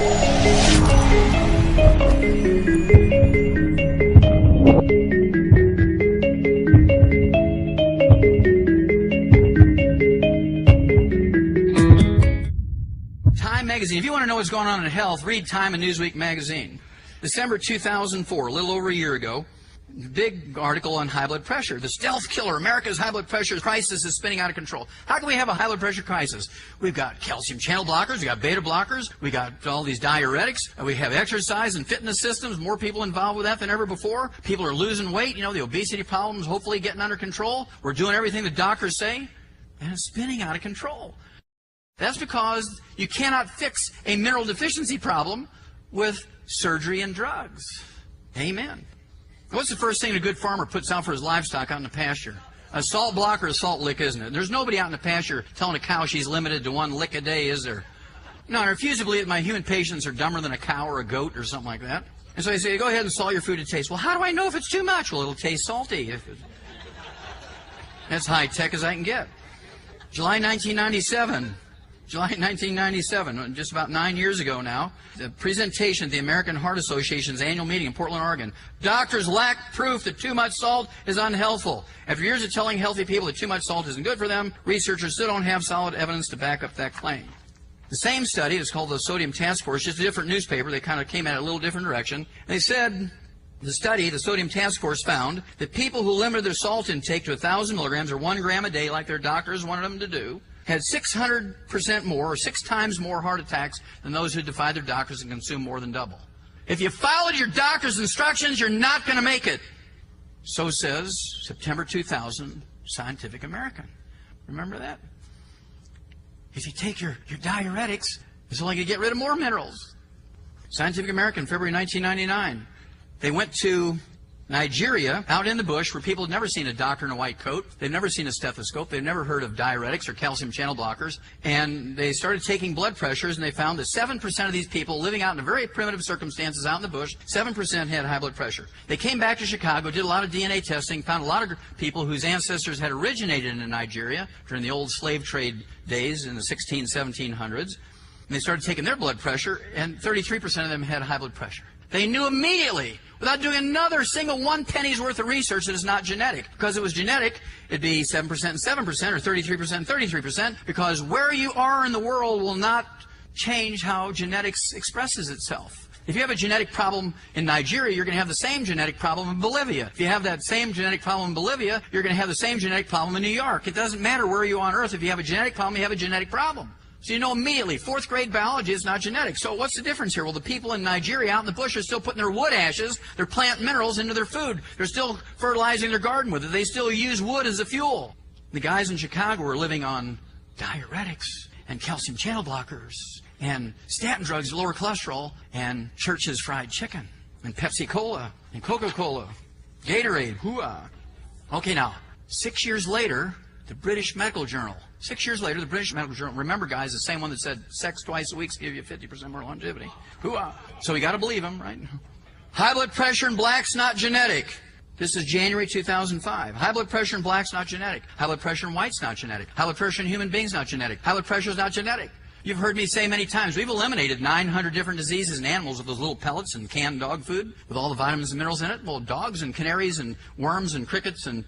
Time magazine. If you want to know what's going on in health, read Time and Newsweek magazine. December 2004, a little over a year ago, big article on high blood pressure. The stealth killer, America's high blood pressure crisis is spinning out of control. How can we have a high blood pressure crisis? We've got calcium channel blockers, we've got beta blockers, we got all these diuretics, we have exercise and fitness systems, more people involved with that than ever before. People are losing weight, you know, the obesity problem's hopefully getting under control. We're doing everything the doctors say, and it's spinning out of control. That's because you cannot fix a mineral deficiency problem with surgery and drugs. Amen. What's the first thing a good farmer puts out for his livestock out in the pasture? A salt block or a salt lick, isn't it? There's nobody out in the pasture telling a cow she's limited to 1 lick a day, is there? No, I refuse to believe that my human patients are dumber than a cow or a goat or something like that. And so I say, go ahead and salt your food to taste. Well, how do I know if it's too much? Well, it'll taste salty. That's high tech as I can get. July 1997. July 1997, just about 9 years ago now, the presentation at the American Heart Association's annual meeting in Portland, Oregon. Doctors lack proof that too much salt is unhealthful. After years of telling healthy people that too much salt isn't good for them, researchers still don't have solid evidence to back up that claim. The same study is called the Sodium Task Force, just a different newspaper. They kind of came at it a little different direction. They said the study, the Sodium Task Force, found that people who limited their salt intake to 1,000 milligrams or 1 gram a day like their doctors wanted them to do had 600% more or 6 times more heart attacks than those who defied their doctors and consumed more than double. If you followed your doctor's instructions, you're not going to make it. So says September 2000 Scientific American. Remember that? If you take your diuretics, it's only going to get rid of more minerals. Scientific American, February 1999. They went to Nigeria, out in the bush, where people had never seen a doctor in a white coat. They've never seen a stethoscope. They've never heard of diuretics or calcium channel blockers. And they started taking blood pressures, and they found that 7% of these people living out in very primitive circumstances out in the bush, 7% had high blood pressure. They came back to Chicago, did a lot of DNA testing, found a lot of people whose ancestors had originated in Nigeria during the old slave trade days in the 1700s. And they started taking their blood pressure, and 33% of them had high blood pressure. They knew immediately, without doing another single 1 penny's worth of research, that it's not genetic. Because if it was genetic, it'd be 7% and 7%, or 33% and 33%, because where you are in the world will not change how genetics expresses itself. If you have a genetic problem in Nigeria, you're going to have the same genetic problem in Bolivia. If you have that same genetic problem in Bolivia, you're going to have the same genetic problem in New York. It doesn't matter where you are on Earth. If you have a genetic problem, you have a genetic problem. So you know immediately, 4th grade biology is not genetic. So what's the difference here? Well, the people in Nigeria out in the bush are still putting their wood ashes, their plant minerals into their food. They're still fertilizing their garden with it. They still use wood as a fuel. The guys in Chicago are living on diuretics and calcium channel blockers and statin drugs to lower cholesterol and Church's fried chicken and Pepsi-Cola and Coca-Cola, Gatorade, hoo-ah. Okay, now, 6 years later, the British Medical Journal. 6 years later, the British Medical Journal, remember guys, the same one that said sex twice a week give you 50% more longevity. Hoo-ah. So we got to believe him, right? High blood pressure in blacks not genetic. This is January 2005. High blood pressure in blacks not genetic. High blood pressure in whites not genetic. High blood pressure in human beings not genetic. High blood pressure is not genetic. You've heard me say many times, we've eliminated 900 different diseases in animals with those little pellets and canned dog food with all the vitamins and minerals in it. Well, dogs and canaries and worms and crickets and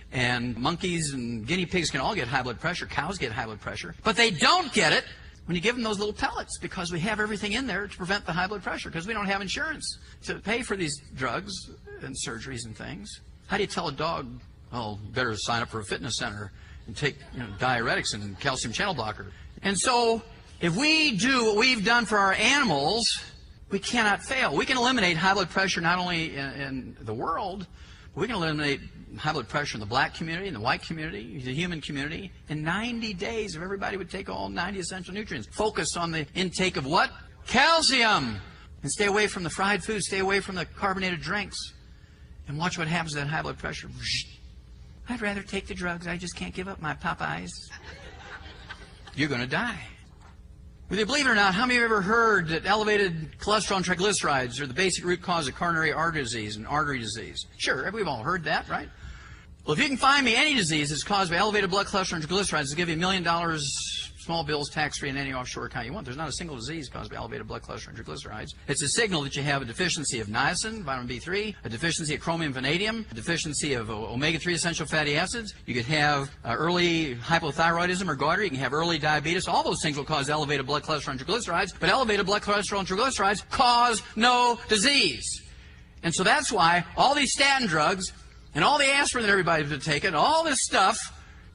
monkeys and guinea pigs can all get high blood pressure. Cows get high blood pressure. But they don't get it when you give them those little pellets, because we have everything in there to prevent the high blood pressure, because we don't have insurance to pay for these drugs and surgeries and things. How do you tell a dog, oh, better sign up for a fitness center and take diuretics and calcium channel blocker? And so if we do what we've done for our animals, we cannot fail. We can eliminate high blood pressure not only in the world, but we can eliminate high blood pressure in the black community, in the white community, the human community. In 90 days, if everybody would take all 90 essential nutrients, focus on the intake of what? Calcium! And stay away from the fried foods, stay away from the carbonated drinks, and watch what happens to that high blood pressure. I'd rather take the drugs. I just can't give up my Popeyes. You're going to die. Whether you believe it or not, how many of you have ever heard that elevated cholesterol and triglycerides are the basic root cause of coronary artery disease and artery disease? Sure, we've all heard that, right? Well, if you can find me any disease that's caused by elevated blood cholesterol and triglycerides, I'll give you $1 million small bills, tax-free, in any offshore account you want. There's not a single disease caused by elevated blood cholesterol and triglycerides. It's a signal that you have a deficiency of niacin, vitamin B3, a deficiency of chromium, vanadium, a deficiency of omega-3 essential fatty acids. You could have early hypothyroidism or goiter. You can have early diabetes. All those things will cause elevated blood cholesterol and triglycerides, but elevated blood cholesterol and triglycerides cause no disease. And so that's why all these statin drugs and all the aspirin that everybody's been taking, all this stuff,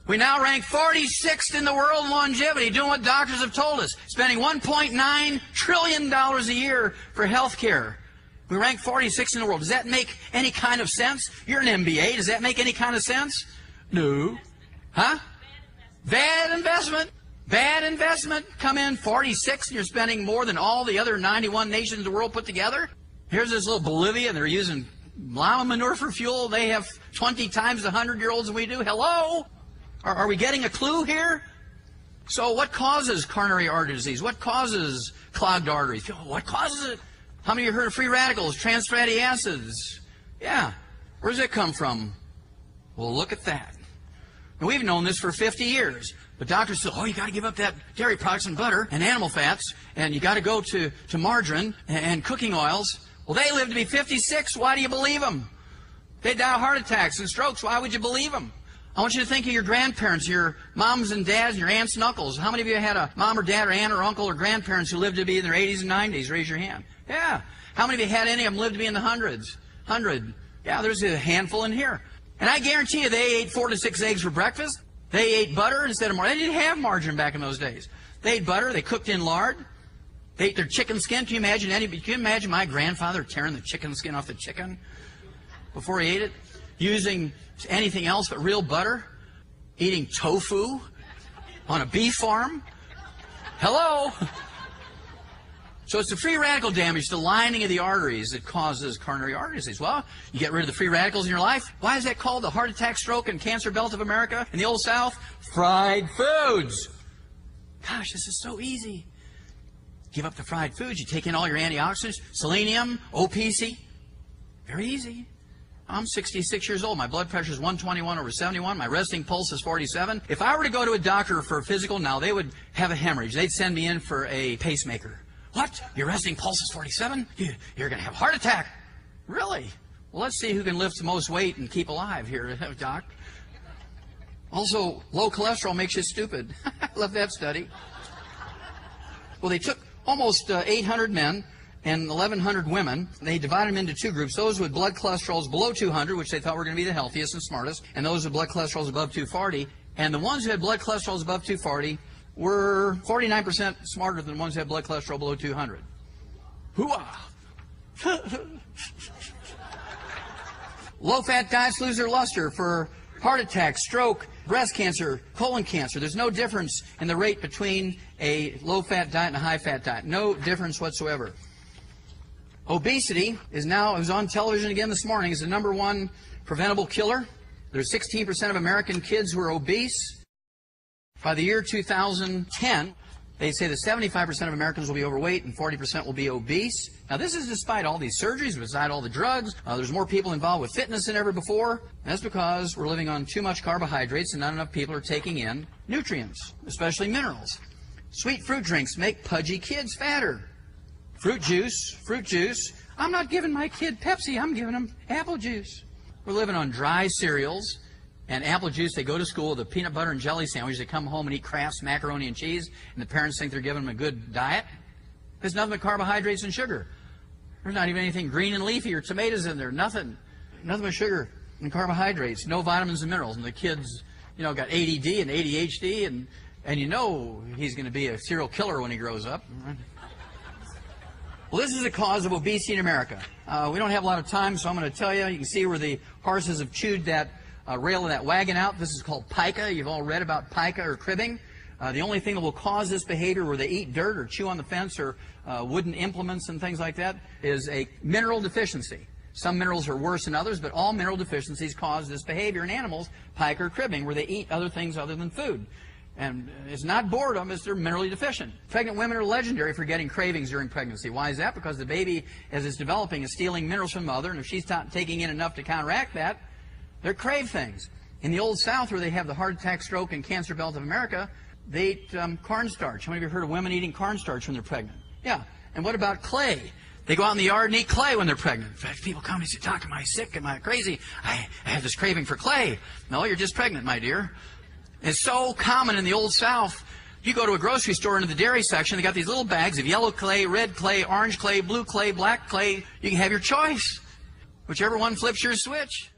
we now rank 46th in the world in longevity, doing what doctors have told us, spending $1.9 trillion a year for health care. We rank 46th in the world. Does that make any kind of sense? You're an MBA. Does that make any kind of sense? No. Huh? Bad investment. Bad investment. Come in 46th and you're spending more than all the other 91 nations in the world put together. Here's this little Bolivia, and they're using llama manure for fuel. They have 20 times the 100-year-olds than we do. Hello? Are we getting a clue here? So what causes coronary artery disease? What causes clogged arteries? What causes it? How many of you heard of free radicals, trans fatty acids? Yeah. Where does it come from? Well, look at that. And we've known this for 50 years. But doctors say, oh, you got to give up that dairy products and butter and animal fats, and you got to go to margarine and cooking oils. Well, they live to be 56. Why do you believe them? They die of heart attacks and strokes. Why would you believe them? I want you to think of your grandparents, your moms and dads, and your aunts and uncles. How many of you had a mom or dad or aunt or uncle or grandparents who lived to be in their 80s and 90s? Raise your hand. Yeah. How many of you had any of them live to be in the hundreds? 100. Yeah, there's a handful in here. And I guarantee you they ate 4 to 6 eggs for breakfast. They ate butter instead of margarine. They didn't have margarine back in those days. They ate butter. They cooked in lard. They ate their chicken skin. Can you imagine my grandfather tearing the chicken skin off the chicken before he ate it? Using anything else but real butter? Eating tofu on a beef farm? Hello? So it's the free radical damage to the lining of the arteries that causes coronary artery disease. Well, you get rid of the free radicals in your life. Why is that called the heart attack, stroke, and cancer belt of America in the Old South? Fried foods. Gosh, this is so easy. Give up the fried foods. You take in all your antioxidants, selenium, OPC. Very easy. I'm 66 years old. My blood pressure is 121/71. My resting pulse is 47. If I were to go to a doctor for a physical now, they would have a hemorrhage. They'd send me in for a pacemaker. What? Your resting pulse is 47? You're going to have a heart attack. Really? Well, let's see who can lift the most weight and keep alive here, Doc. Also, low cholesterol makes you stupid. I love that study. Well, they took almost 800 men and 1,100 women. They divided them into two groups. Those with blood cholesterols below 200, which they thought were going to be the healthiest and smartest, and those with blood cholesterols above 240. And the ones who had blood cholesterols above 240 were 49% smarter than the ones who had blood cholesterol below 200. Hoo-ah! Low-fat diets lose their luster for heart attack, stroke, breast cancer, colon cancer. There's no difference in the rate between a low-fat diet and a high-fat diet. No difference whatsoever. Obesity is now, it was on television again this morning, is the #1 preventable killer. There's 16% of American kids who are obese. By the year 2010, they say that 75% of Americans will be overweight and 40% will be obese. Now, this is despite all these surgeries, despite all the drugs. There's more people involved with fitness than ever before. That's because we're living on too much carbohydrates and not enough people are taking in nutrients, especially minerals. Sweet fruit drinks make pudgy kids fatter. Fruit juice. I'm not giving my kid Pepsi, I'm giving him apple juice. We're living on dry cereals and apple juice. They go to school with a peanut butter and jelly sandwich. They come home and eat Kraft's macaroni and cheese, and the parents think they're giving them a good diet. There's nothing but carbohydrates and sugar. There's not even anything green and leafy or tomatoes in there. Nothing but sugar and carbohydrates. No vitamins and minerals. And the kids, got ADD and ADHD, and he's going to be a serial killer when he grows up. Well, this is the cause of obesity in America. We don't have a lot of time, so I'm going to tell you. You can see where the horses have chewed that rail of that wagon out. This is called pica. You've all read about pica or cribbing. The only thing that will cause this behavior where they eat dirt or chew on the fence or wooden implements and things like that is a mineral deficiency. Some minerals are worse than others, but all mineral deficiencies cause this behavior in animals, pica or cribbing, where they eat other things other than food. And it's not boredom, it's they're minerally deficient. Pregnant women are legendary for getting cravings during pregnancy. Why is that? Because the baby, as it's developing, is stealing minerals from the mother, and if she's not taking in enough to counteract that, they crave things. In the Old South, where they have the heart attack, stroke, and cancer belt of America, They ate cornstarch. How many of you heard of women eating cornstarch when they're pregnant? Yeah. And what about clay? They go out in the yard and eat clay when they're pregnant. In fact, people come and say, Doc, am I sick? Am I crazy? I have this craving for clay. No, you're just pregnant, my dear. It's so common in the Old South. You go to a grocery store into the dairy section, they got these little bags of yellow clay, red clay, orange clay, blue clay, black clay. You can have your choice. Whichever one flips your switch.